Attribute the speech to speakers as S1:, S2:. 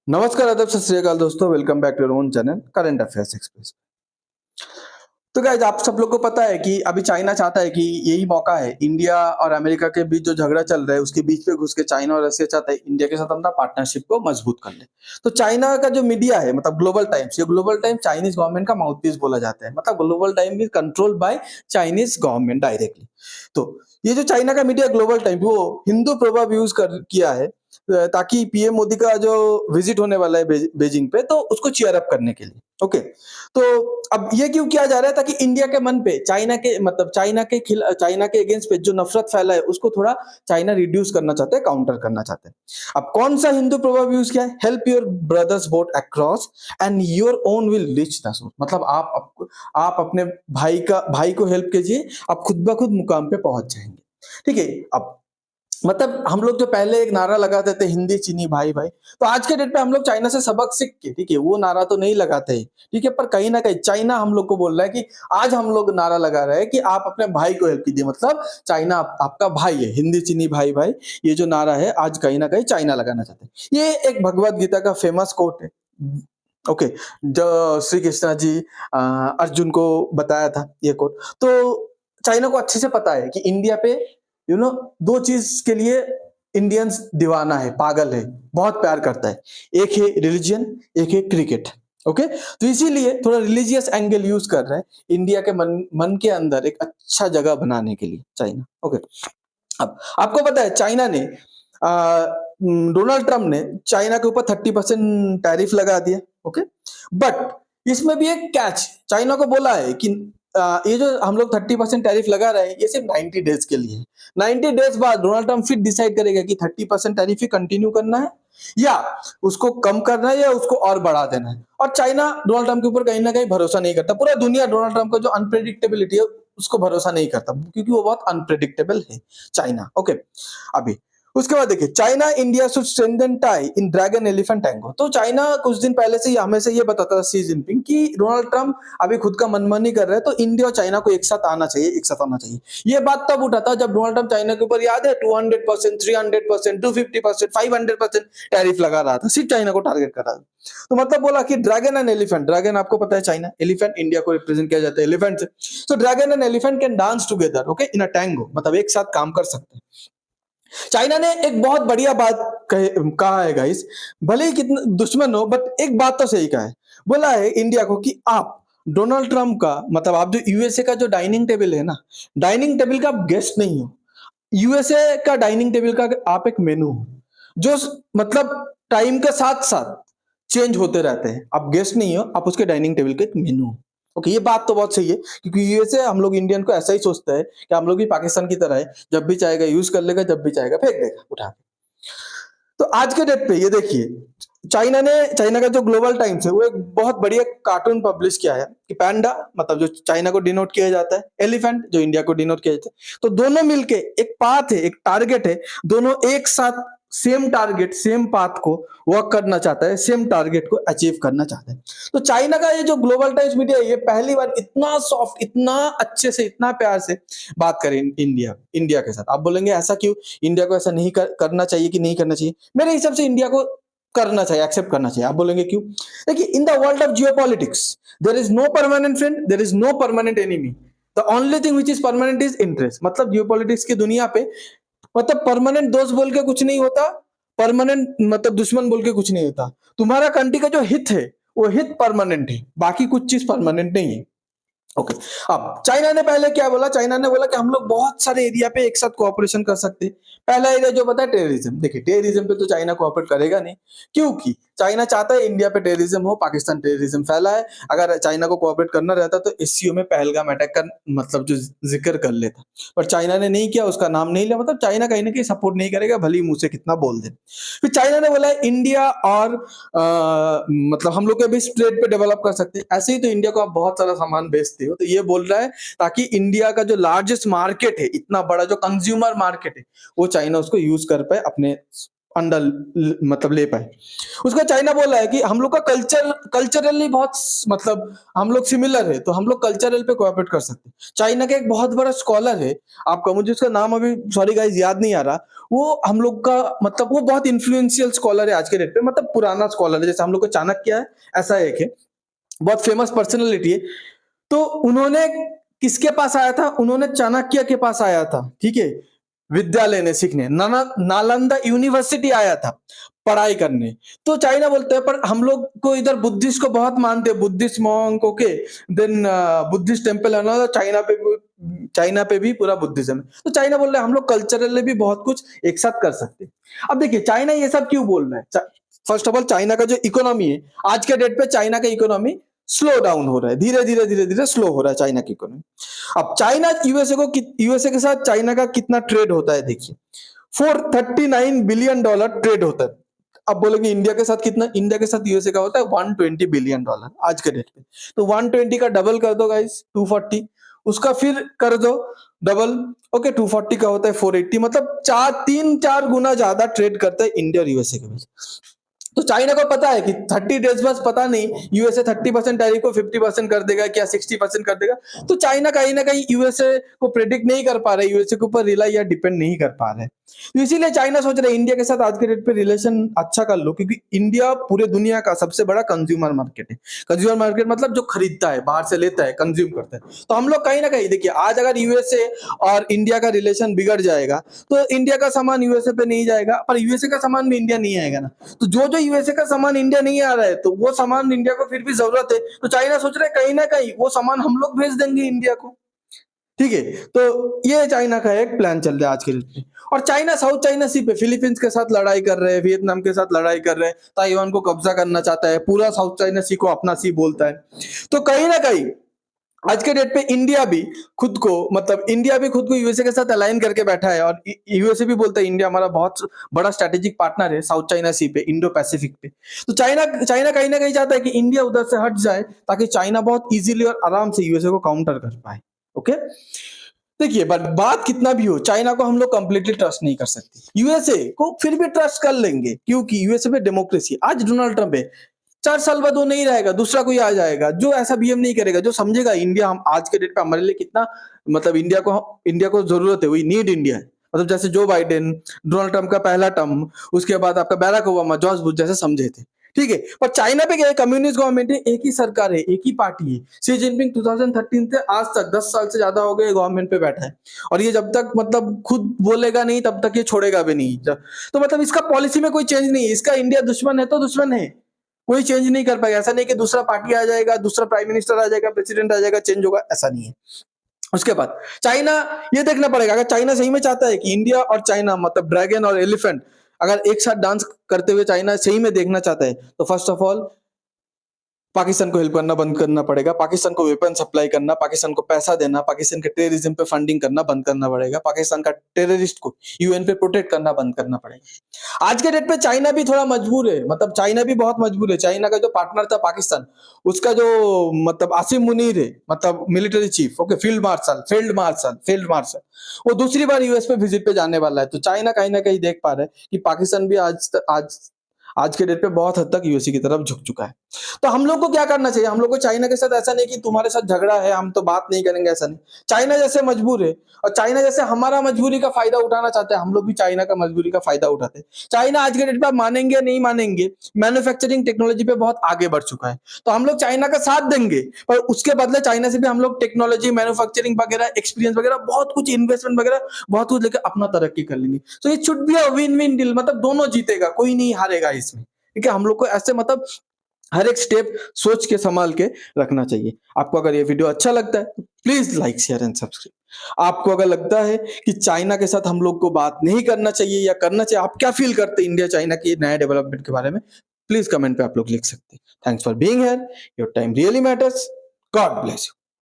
S1: नमस्कार, आदाब, सत श्री अकाल दोस्तों। Welcome back to your own channel current affairs express. तो गाइस, आप सब लोग को पता है कि अभी चाइना चाहता है कि यही मौका है, इंडिया और अमेरिका के बीच जो झगड़ा चल रहा है उसके बीच में घुस के चाइना और रशिया चाहता है इंडिया के साथ अपना पार्टनरशिप को मजबूत कर ले। तो चाइना का जो मीडिया है, मतलब ग्लोबल टाइम्स, ये ग्लोबल टाइम्स चाइनीज गवर्नमेंट का माउथपीस बोला जाता है। मतलब global times is controlled by Chinese government directly. तो ये जो चाइना का मीडिया ग्लोबल टाइम्स, वो हिंदू प्रभाव यूज कर किया है ताकि पीएम मोदी का जो विजिट होने वाला है बीजिंग पे, तो उसको चीयर अप करने के लिए। ओके, तो अब ये क्यों किया जा रहा है? ताकि इंडिया के मन पे चाइना के अगेंस्ट पे जो नफरत फैला है उसको थोड़ा चाइना रिड्यूस करना चाहते हैं, काउंटर करना चाहते हैं। अब कौन सा हिंदू प्रभाव यूज किया है? Help your brothers boat across and your own will reach the source. मतलब आप अपने भाई को हेल्प कीजिए, आप खुद ब खुद मुकाम पे पहुंच जाएंगे। ठीक है। अब मतलब हम लोग जो पहले एक नारा लगाते थे, हिंदी चीनी भाई भाई, तो आज के डेट पे हम लोग चाइना से सबक सीख के, ठीक है, वो नारा तो नहीं लगाते हैं, ठीक है, पर कहीं ना कहीं चाइना हम लोग को बोल रहा है कि आज हम लोग नारा लगा रहे हैं कि आप अपने भाई को हेल्प कीजिए। मतलब चाइना आपका भाई है, हिंदी चीनी भाई भाई, ये जो नारा है आज कहीं ना कहीं चाइना लगाना चाहते हैं। ये एक भगवत गीता का फेमस कोट है। ओके, जो श्री कृष्णा जी अर्जुन को बताया था ये कोट। तो चाइना को अच्छे से पता है कि इंडिया पे दो चीज के लिए इंडियंस दीवाना है, पागल है, बहुत प्यार करता है। एक है रिलीजन, एक है क्रिकेट। ओके, तो इसीलिए थोड़ा रिलीजियस एंगल यूज कर रहा है इंडिया के मन के अंदर एक अच्छा जगह बनाने के लिए चाइना। ओके, अब आपको पता है चाइना ने डोनाल्ड ट्रम्प ने चाइना के ऊपर 30% टैरिफ लगा दिया। ओके, बट इसमें भी एक कैच, चाइना को बोला है कि ये जो हम लोग 30% टैरिफ लगा रहे हैं ये सिर्फ 90 डेज के लिए है। 90 डेज बाद डोनाल्ड ट्रम्प फिर डिसाइड करेगा कि 30% टैरिफ ही कंटिन्यू करना है या उसको कम करना है या उसको और बढ़ा देना है। और चाइना डोनाल्ड ट्रम्प के ऊपर कहीं ना कहीं भरोसा नहीं करता। पूरा दुनिया डोनाल्ड ट्रम्प का जो अनप्रेडिक्टेबिलिटी है उसको भरोसा नहीं करता, क्योंकि वो बहुत अनप्रेडिक्टेबल है चाइना। ओके, अभी उसके बाद देखिए, China India should strengthen tie in dragon elephant tango. तो चाइना कुछ दिन पहले से ही हमें से ये बताता था शी जिनपिंग कि डोनाल्ड ट्रम्प अभी खुद का मनमानी कर रहे हैं, तो इंडिया और चाइना को एक साथ आना चाहिए, एक साथ आना चाहिए। ये बात तब उठा था जब डोनाल्ड ट्रम्प चाइना के ऊपर, याद है, 200%, 300%, 250%, 500% टैरिफ लगा रहा था, सिर्फ चाइना को टारगेट कर रहा था। तो मतलब बोला कि ड्रैगन एंड एलिफेंट, ड्रैगन आपको पता है चाइना, एलिफेंट इंडिया को रिप्रेजेंट किया जाता है एलिफेंट से। तो dragon and elephant can dance together, okay, in a tango, मतलब एक साथ काम कर सकते हैं। चाइना ने एक बहुत बढ़िया बात कहा है गाइस, भले ही कितना दुश्मन हो बट एक बात तो सही कहा है। बोला है इंडिया को कि आप डोनाल्ड ट्रम्प का, मतलब आप जो यूएसए का जो डाइनिंग टेबल है ना, डाइनिंग टेबल का आप गेस्ट नहीं हो। यूएसए का डाइनिंग टेबल का आप एक मेनू हो, जो मतलब टाइम के साथ साथ चेंज होते रहते हैं। आप गेस्ट नहीं हो, आप उसके डाइनिंग टेबल के एक मेनू हो। ओके, ये बात तो बहुत सही है, क्योंकि यूएसए हम लोग इंडियन को ऐसा ही सोचता है कि हम लोग भी पाकिस्तान की तरह है, जब भी चाहेगा यूज कर लेगा, जब भी चाहेगा फेंक देगा उठा के। तो आज के डेट पे ये देखिए, चाइना का जो ग्लोबल टाइम्स है वो एक बहुत बढ़िया कार्टून पब्लिश किया है कि पैंडा, मतलब जो चाइना को डिनोट किया जाता है, एलिफेंट जो इंडिया को डिनोट किया जाता है, तो दोनों मिलके एक पाथ है, एक टारगेट है, दोनों एक साथ सेम टारगेट, सेम पाथ को वर्क करना चाहता है, सेम टारगेट को अचीव करना चाहता है। तो चाइना का ये जो ग्लोबल टाइम्स मीडिया है, ये पहली बार इतना सॉफ्ट, इतना अच्छे से, इतना प्यार से बात करें इंडिया के साथ। आप बोलेंगे ऐसा क्यों, इंडिया को ऐसा नहीं करना चाहिए कि नहीं करना चाहिए? मेरे हिसाब से इंडिया को करना चाहिए, एक्सेप्ट करना चाहिए। आप बोलेंगे क्यों? देखिए, in the world of geopolitics there is no permanent friend, there is no permanent enemy, the only thing which is permanent is interest. मतलब जियोपॉलिटिक्स की दुनिया पे, मतलब परमानेंट दोस्त बोल के कुछ नहीं होता, परमानेंट मतलब दुश्मन बोल के कुछ नहीं होता। तुम्हारा कंट्री का जो हित है वो हित परमानेंट है, बाकी कुछ चीज परमानेंट नहीं है। ओके, अब चाइना ने पहले क्या बोला? चाइना ने बोला कि हम लोग बहुत सारे एरिया पे एक साथ कोऑपरेशन कर सकते हैं। पहला एरिया जो बताया, टेररिज्म। देखिए, टेररिज्म पे तो चाइना कोऑपरेट करेगा नहीं, क्योंकि चाइना चाहता है इंडिया पे टेररिज्म हो, पाकिस्तान टेररिज्म फैला है। अगर चाइना को कोऑपरेट करना रहता तो एससीओ में पहलगाम अटैक का मतलब जो जिक्र कर लेता, पर चाइना ने नहीं किया, उसका नाम नहीं लिया। मतलब चाइना कहीं ना कहीं सपोर्ट नहीं करेगा, भले ही मुंह से कितना बोल दे। फिर चाइना ने बोला इंडिया और मतलब हम लोग के भी ट्रेड पे डेवलप कर सकते हैं। ऐसे ही तो इंडिया को आप बहुत सारा सामान बेचते हो, तो ये बोल रहा है ताकि इंडिया का जो लार्जेस्ट मार्केट है, इतना बड़ा जो कंज्यूमर मार्केट है, वो चाइना उसको यूज कर पाए अपने अंडा मतलब ले पाए। उसका चाइना बोल रहा है कि हम लोग का कल्चरली बहुत मतलब हम लोग सिमिलर है, तो हम लोग कल्चरल पे कोऑपरेट कर सकते हैं। चाइना का एक बहुत बड़ा स्कॉलर है, आपका मुझे उसका नाम अभी सॉरी गाइस याद नहीं आ रहा, वो हम लोग का मतलब वो बहुत इन्फ्लुएंशियल स्कॉलर है आज के डेट पे, मतलब पुराना स्कॉलर है, जैसे हम लोग को चाणक्य है ऐसा एक है, बहुत फेमस पर्सनैलिटी है। तो उन्होंने किसके पास आया था, उन्होंने चाणक्य के पास आया था, ठीक है, विद्या लेने सीखने, नालंदा यूनिवर्सिटी आया था पढ़ाई करने। तो चाइना बोलते हैं पर हम लोग को इधर बुद्धिस्ट को बहुत मानते हैं, Buddhist monk okay, then Buddhist temple है ना, चाइना पे भी पूरा बुद्धिज्म है। तो चाइना बोल रहा है हम लोग कल्चरली भी बहुत कुछ एक साथ कर सकते हैं। अब देखिए चाइना ये सब क्यों बोल रहा है, फर्स्ट ऑफ ऑल चाइना का जो इकोनॉमी है आज के डेट पे, चाइना का इकोनॉमी स्लो डाउन हो रहा है, धीरे धीरे स्लो हो रहा है चाइना की इकोनॉमी। अब चाइना यूएसए के साथ चाइना का कितना ट्रेड होता है देखिए, $439 बिलियन ट्रेड होता है। अब बोलेंगे इंडिया के साथ कितना, इंडिया के साथ यूएसए का होता है $120 बिलियन आज के डेट पे। तो 120 का डबल कर दो गाइस 240, उसका फिर कर दो डबल, ओके 240 का होता है 480, मतलब 3-4 गुना ज्यादा ट्रेड करता है इंडिया और यूएसए के बीच। तो चाइना को पता है कि 30 डेज बस पता नहीं यूएसए 30% टैरिफ को 50% कर देगा क्या 60% कर देगा। तो चाइना कहीं ना कहीं यूएसए को प्रेडिक्ट नहीं कर पा रहा है, यूएसए के ऊपर रिलाई या डिपेंड नहीं कर पा रहा है। तो इसीलिए चाइना सोच रहा है इंडिया के साथ आज के डेट पे रिलेशन अच्छा कर लो, क्योंकि इंडिया पूरे दुनिया का सबसे बड़ा कंज्यूमर मार्केट है। कंज्यूमर मार्केट मतलब जो खरीदता है, बाहर से लेता है, कंज्यूम करता है। तो हम लोग कहीं ना कहीं देखिए आज अगर यूएसए और इंडिया का रिलेशन बिगड़ जाएगा तो इंडिया का सामान यूएसए पे नहीं जाएगा, पर यूएसए का सामान भी इंडिया नहीं आएगा ना। तो जो यूएसए का सामान इंडिया नहीं आ रहा है तो वो सामान इंडिया को फिर भी जरूरत है, तो चाइना सोच रहा है कहीं ना कहीं वो सामान हम लोग भेज देंगे इंडिया को, ठीक है। तो ये चाइना का एक प्लान चल रहा है आज के डेट में। और चाइना साउथ चाइना सी पे फिलीपींस के साथ लड़ाई कर रहे हैं, वियतनाम के साथ लड़ाई कर रहे हैं, ताइवान को कब्जा करना चाहता है, पूरा साउथ चाइना सी को अपना सी बोलता है। तो कहीं ना कहीं आज के डेट पे इंडिया भी खुद को यूएसए के साथ अलाइन करके बैठा है, और यूएसए भी बोलता है इंडिया हमारा बहुत बड़ा स्ट्रेटेजिक पार्टनर है साउथ चाइना सी पे, इंडो पैसिफिक पे। तो चाइना चाइना कहीं ना कहीं चाहता है कि इंडिया उधर से हट जाए, ताकि चाइना बहुत इजीली और आराम से यूएसए को काउंटर कर पाए, ओके। देखिए बट बात कितना भी हो, चाइना को हम लोग कंप्लीटली ट्रस्ट नहीं कर सकते, यूएसए को फिर भी ट्रस्ट कर लेंगे, क्योंकि यूएसए में डेमोक्रेसी, आज डोनाल्ड ट्रंप है, 4 साल बाद वो नहीं रहेगा, दूसरा कोई आ जाएगा जो ऐसा बिहेव नहीं करेगा, जो समझेगा इंडिया हम आज के डेट पे हमारे लिए कितना मतलब इंडिया को जरूरत है, वी नीड इंडिया। मतलब जैसे जो बाइडेन, डोनाल्ड ट्रंप का पहला टर्म, उसके बाद आपका बैराक ओबामा, जॉर्ज बुश जैसे समझे थे, ठीक है। पर चाइना पे क्या है, कम्युनिस्ट गवर्नमेंट है, एक ही सरकार है, एक ही पार्टी है। शी जिनपिंग 2013 से आज तक 10 साल से ज्यादा हो गए गवर्नमेंट पे बैठा है, और ये जब तक मतलब खुद बोलेगा नहीं तब तक ये छोड़ेगा भी नहीं। तो मतलब इसका पॉलिसी में कोई चेंज नहीं है, इसका इंडिया दुश्मन है तो दुश्मन है, कोई चेंज नहीं कर पाएगा। ऐसा नहीं कि दूसरा पार्टी आ जाएगा, दूसरा प्राइम मिनिस्टर आ जाएगा, प्रेसिडेंट आ जाएगा, चेंज होगा, ऐसा नहीं है। उसके बाद चाइना ये देखना पड़ेगा, अगर चाइना सही में चाहता है कि इंडिया और चाइना मतलब ड्रैगन और एलिफेंट अगर एक साथ डांस करते हुए चाइना सही में देखना चाहता है, तो फर्स्ट ऑफ ऑल पाकिस्तान को हेल्प करना बंद करना पड़ेगा, पाकिस्तान को वेपन सप्लाई करना, पाकिस्तान को पैसा देना, पाकिस्तान के टेररिज्म पे फंडिंग करना बंद करना पड़ेगा, पाकिस्तान का टेररिस्ट को यूएन पे प्रोटेक्ट करना बंद करना पड़ेगा। आज के डेट पे चाइना भी थोड़ा मजबूर है, मतलब चाइना भी बहुत मजबूर है। चाइना का जो पार्टनर था पाकिस्तान, उसका जो मतलब आसिम मुनीर है, मतलब military chief, okay, field marshal, वो दूसरी बार यूएस पे विजिट पे जाने वाला है। तो चाइना कहीं ना कहीं देख पा रहा है कि पाकिस्तान भी आज के डेट पे बहुत हद तक यूएसए की तरफ झुक चुका है। तो हम लोग को क्या करना चाहिए, हम लोग को चाइना के साथ ऐसा नहीं कि तुम्हारे साथ झगड़ा है हम तो बात नहीं करेंगे, ऐसा नहीं। चाइना जैसे मजबूर है और चाइना जैसे हमारा मजबूरी का फायदा उठाना चाहते हैं, हम लोग भी चाइना का मजबूरी का फायदा उठाते हैं। चाइना आज के डेट पे मानेंगे नहीं मानेंगे, मैन्युफैक्चरिंग टेक्नोलॉजी पे बहुत आगे बढ़ चुका है, तो हम लोग चाइना का साथ देंगे, पर उसके बदले चाइना से भी हम लोग टेक्नोलॉजी, मैन्युफैक्चरिंग वगैरह, एक्सपीरियंस वगैरह, बहुत कुछ इन्वेस्टमेंट वगैरह बहुत कुछ लेकर अपना तरक्की कर लेंगे। तो it should be a win win deal, मतलब दोनों जीतेगा, कोई नहीं हारेगा इसमें, ठीक है। हम लोग को ऐसे मतलब हर एक स्टेप सोच के संभाल के रखना चाहिए। आपको अगर ये वीडियो अच्छा लगता है तो please like share and subscribe. आपको अगर लगता है कि चाइना के साथ हम लोग को बात नहीं करना चाहिए या करना चाहिए, आप क्या फील करते हैं इंडिया चाइना की नए डेवलपमेंट के बारे में, प्लीज कमेंट पे आप लोग लिख सकते हैं। Thanks for being here, your time really matters, God bless you.